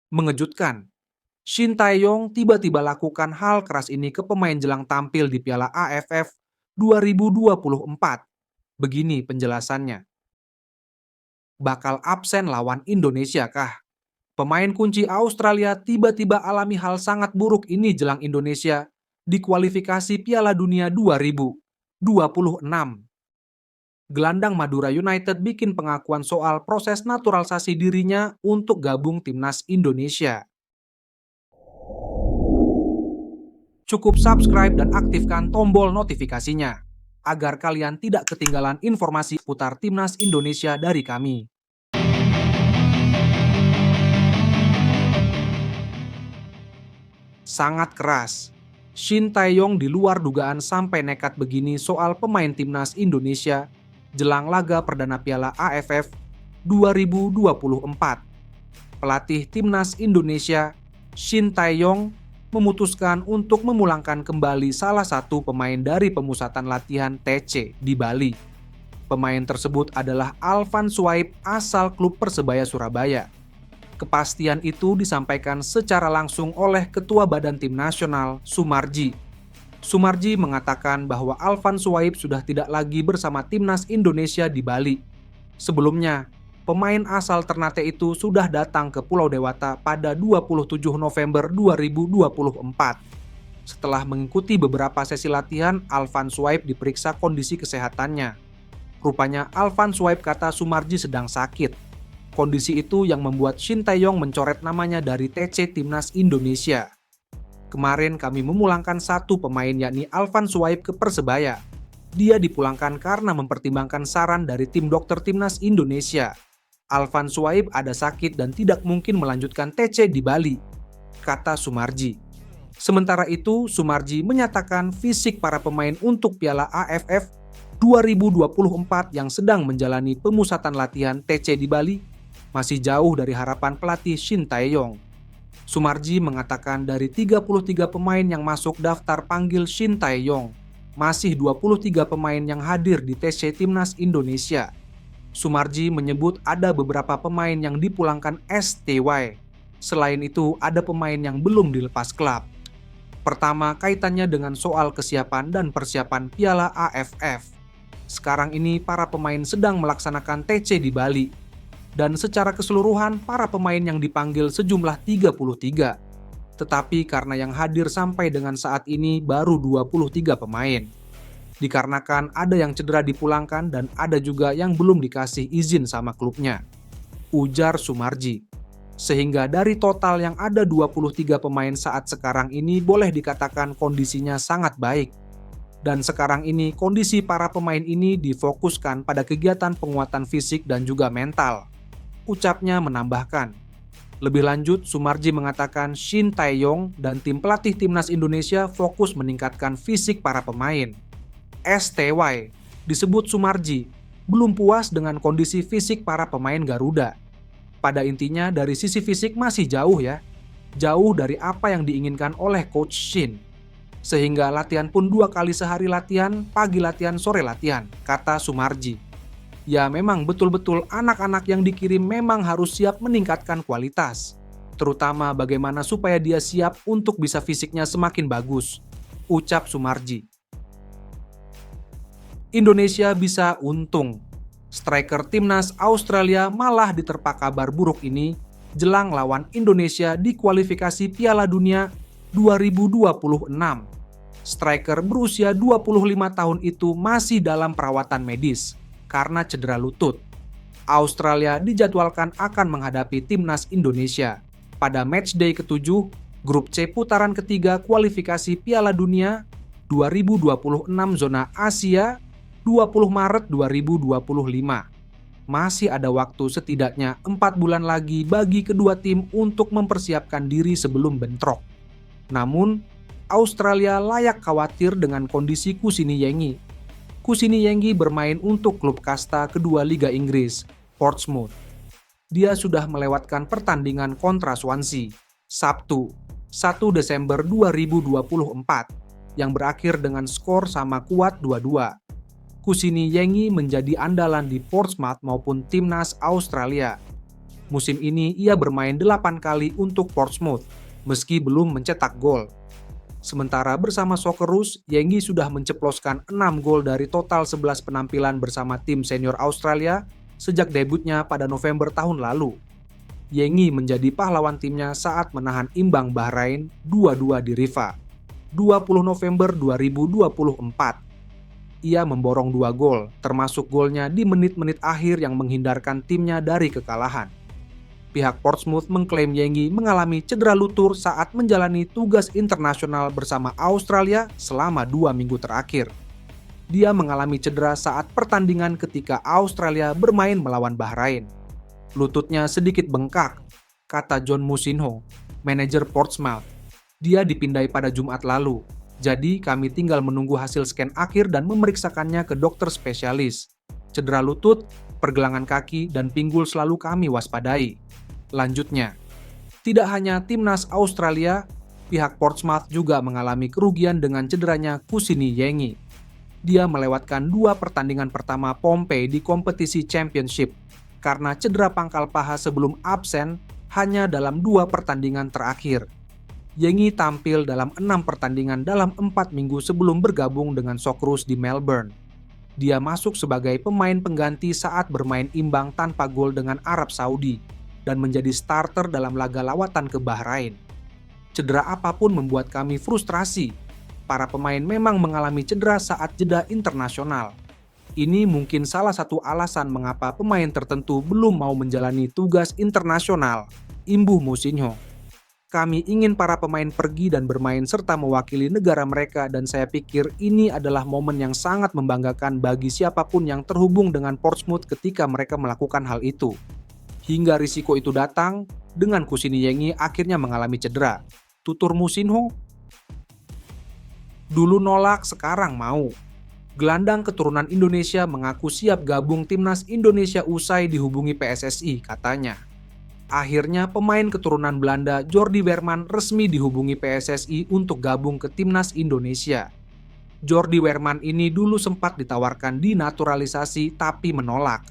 Mengejutkan, Shin Tae-yong tiba-tiba lakukan hal keras ini ke pemain jelang tampil di Piala AFF 2024. Begini penjelasannya. Bakal absen lawan Indonesia kah? Pemain kunci Australia tiba-tiba alami hal sangat buruk ini jelang Indonesia di kualifikasi Piala Dunia 2026. Gelandang Madura United bikin pengakuan soal proses naturalisasi dirinya untuk gabung timnas Indonesia. Cukup subscribe dan aktifkan tombol notifikasinya agar kalian tidak ketinggalan informasi putar timnas Indonesia dari kami. Sangat keras. Shin Tae-yong di luar dugaan sampai nekat begini soal pemain timnas Indonesia jelang laga perdana Piala AFF 2024. Pelatih timnas Indonesia, Shin Tae-yong, memutuskan untuk memulangkan kembali salah satu pemain dari pemusatan latihan TC di Bali. Pemain tersebut adalah Alvan Suaib asal klub Persebaya Surabaya. Kepastian itu disampaikan secara langsung oleh Ketua Badan Tim Nasional, Sumarji. Sumarji mengatakan bahwa Alvan Suaib sudah tidak lagi bersama timnas Indonesia di Bali. Sebelumnya, pemain asal Ternate itu sudah datang ke Pulau Dewata pada 27 November 2024. Setelah mengikuti beberapa sesi latihan, Alvan Suaib diperiksa kondisi kesehatannya. Rupanya Alvan Suaib kata Sumarji sedang sakit. Kondisi itu yang membuat Shin Tae-yong mencoret namanya dari TC Timnas Indonesia. Kemarin kami memulangkan satu pemain yakni Alvan Suaib ke Persebaya. Dia dipulangkan karena mempertimbangkan saran dari tim dokter Timnas Indonesia. Alvan Suaib ada sakit dan tidak mungkin melanjutkan TC di Bali, kata Sumarji. Sementara itu, Sumarji menyatakan fisik para pemain untuk Piala AFF 2024 yang sedang menjalani pemusatan latihan TC di Bali masih jauh dari harapan pelatih Shin Tae-yong. Sumarji mengatakan dari 33 pemain yang masuk daftar panggil Shin Tae-yong, masih 23 pemain yang hadir di TC Timnas Indonesia. Sumarji menyebut ada beberapa pemain yang dipulangkan STY. Selain itu, ada pemain yang belum dilepas klub. Pertama, kaitannya dengan soal kesiapan dan persiapan Piala AFF. Sekarang ini para pemain sedang melaksanakan TC di Bali. Dan secara keseluruhan para pemain yang dipanggil sejumlah 33. Tetapi karena yang hadir sampai dengan saat ini baru 23 pemain. Dikarenakan ada yang cedera dipulangkan dan ada juga yang belum dikasih izin sama klubnya, ujar Sumarji. Sehingga dari total yang ada 23 pemain saat sekarang ini boleh dikatakan kondisinya sangat baik. Dan sekarang ini kondisi para pemain ini difokuskan pada kegiatan penguatan fisik dan juga mental. Ucapnya menambahkan. Lebih lanjut, Sumarji mengatakan Shin Tae-yong dan tim pelatih timnas Indonesia fokus meningkatkan fisik para pemain. STY, disebut Sumarji, belum puas dengan kondisi fisik para pemain Garuda. Pada intinya dari sisi fisik masih jauh ya. Jauh dari apa yang diinginkan oleh Coach Shin. Sehingga latihan pun 2 kali sehari latihan, pagi latihan, sore latihan, kata Sumarji. Ya memang betul-betul anak-anak yang dikirim memang harus siap meningkatkan kualitas. Terutama bagaimana supaya dia siap untuk bisa fisiknya semakin bagus, ucap Sumarji. Indonesia bisa untung. Striker timnas Australia malah diterpa kabar buruk ini jelang lawan Indonesia di kualifikasi Piala Dunia 2026. Striker berusia 25 tahun itu masih dalam perawatan medis karena cedera lutut. Australia dijadwalkan akan menghadapi timnas Indonesia pada matchday ke-7 grup C putaran ketiga kualifikasi Piala Dunia 2026 zona Asia 20 Maret 2025. Masih ada waktu setidaknya 4 bulan lagi bagi kedua tim untuk mempersiapkan diri sebelum bentrok. Namun, Australia layak khawatir dengan kondisi Kusini Yengi. Kusini Yengi bermain untuk klub kasta kedua Liga Inggris, Portsmouth. Dia sudah melewatkan pertandingan kontra Swansea, Sabtu, 1 Desember 2024, yang berakhir dengan skor sama kuat 2-2. Kusini Yengi menjadi andalan di Portsmouth maupun timnas Australia. Musim ini ia bermain 8 kali untuk Portsmouth, meski belum mencetak gol. Sementara bersama Socceroos, Yengi sudah menceploskan 6 gol dari total 11 penampilan bersama tim senior Australia sejak debutnya pada November tahun lalu. Yengi menjadi pahlawan timnya saat menahan imbang Bahrain 2-2 di Rifa, 20 November 2024. Ia memborong 2 gol, termasuk golnya di menit-menit akhir yang menghindarkan timnya dari kekalahan. Pihak Portsmouth mengklaim Yengi mengalami cedera lutut saat menjalani tugas internasional bersama Australia selama 2 minggu terakhir. Dia mengalami cedera saat pertandingan ketika Australia bermain melawan Bahrain. Lututnya sedikit bengkak, kata John Musinho, manajer Portsmouth. Dia dipindai pada Jumat lalu, jadi kami tinggal menunggu hasil scan akhir dan memeriksakannya ke dokter spesialis. Cedera lutut, pergelangan kaki, dan pinggul selalu kami waspadai. Lanjutnya, tidak hanya timnas Australia, pihak Portsmouth juga mengalami kerugian dengan cederanya Kusini Yengi. Dia melewatkan 2 pertandingan pertama Pompey di kompetisi Championship karena cedera pangkal paha sebelum absen hanya dalam 2 pertandingan terakhir. Yengi tampil dalam 6 pertandingan dalam 4 minggu sebelum bergabung dengan Socceroos di Melbourne. Dia masuk sebagai pemain pengganti saat bermain imbang tanpa gol dengan Arab Saudi dan menjadi starter dalam laga lawatan ke Bahrain. Cedera apapun membuat kami frustrasi. Para pemain memang mengalami cedera saat jeda internasional. Ini mungkin salah satu alasan mengapa pemain tertentu belum mau menjalani tugas internasional, imbuh Musinho. Kami ingin para pemain pergi dan bermain serta mewakili negara mereka dan saya pikir ini adalah momen yang sangat membanggakan bagi siapapun yang terhubung dengan Portsmouth ketika mereka melakukan hal itu. Hingga risiko itu datang, dengan Kusini Yengi akhirnya mengalami cedera. Tutur Musinho, dulu nolak, sekarang mau. Gelandang keturunan Indonesia mengaku siap gabung timnas Indonesia usai dihubungi PSSI, katanya. Akhirnya pemain keturunan Belanda Jordi Weerman resmi dihubungi PSSI untuk gabung ke timnas Indonesia. Jordi Weerman ini dulu sempat ditawarkan dinaturalisasi tapi menolak.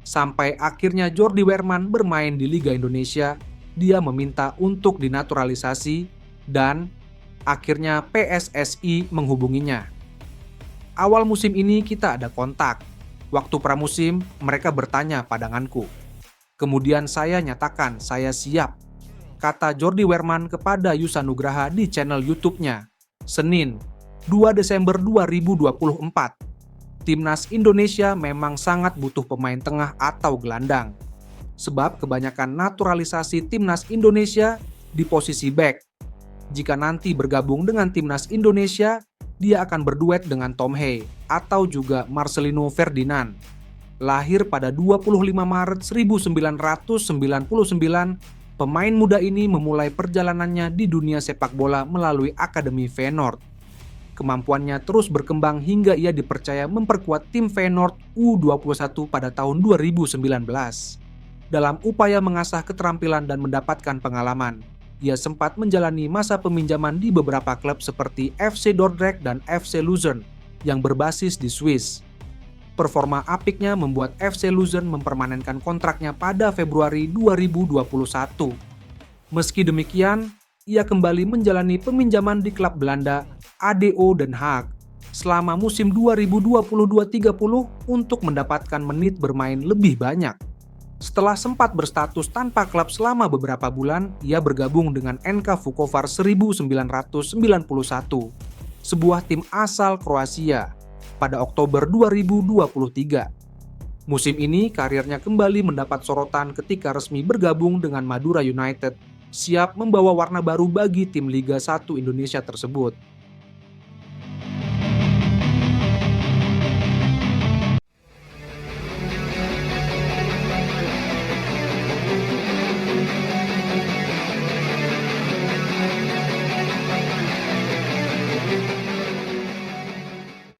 Sampai akhirnya Jordi Weerman bermain di Liga Indonesia, dia meminta untuk dinaturalisasi dan akhirnya PSSI menghubunginya. Awal musim ini kita ada kontak. Waktu pramusim, mereka bertanya padanganku. Kemudian saya nyatakan saya siap, kata Jordi Weerman kepada Yusa Nugraha di channel YouTube-nya. Senin, 2 Desember 2024. Timnas Indonesia memang sangat butuh pemain tengah atau gelandang. Sebab kebanyakan naturalisasi timnas Indonesia di posisi back. Jika nanti bergabung dengan timnas Indonesia, dia akan berduet dengan Tom Hay atau juga Marcelino Ferdinand. Lahir pada 25 Maret 1999, pemain muda ini memulai perjalanannya di dunia sepak bola melalui Akademi Feyenoord. Kemampuannya terus berkembang hingga ia dipercaya memperkuat tim Feyenoord U21 pada tahun 2019. Dalam upaya mengasah keterampilan dan mendapatkan pengalaman, ia sempat menjalani masa peminjaman di beberapa klub seperti FC Dordrecht dan FC Luzern yang berbasis di Swiss. Performa apiknya membuat FC Luzern mempermanenkan kontraknya pada Februari 2021. Meski demikian, ia kembali menjalani peminjaman di klub Belanda ADO Den Haag selama musim 2022-30 untuk mendapatkan menit bermain lebih banyak. Setelah sempat berstatus tanpa klub selama beberapa bulan, ia bergabung dengan NK Vukovar 1991, sebuah tim asal Kroasia, pada Oktober 2023. Musim ini karirnya kembali mendapat sorotan ketika resmi bergabung dengan Madura United, siap membawa warna baru bagi tim Liga 1 Indonesia tersebut.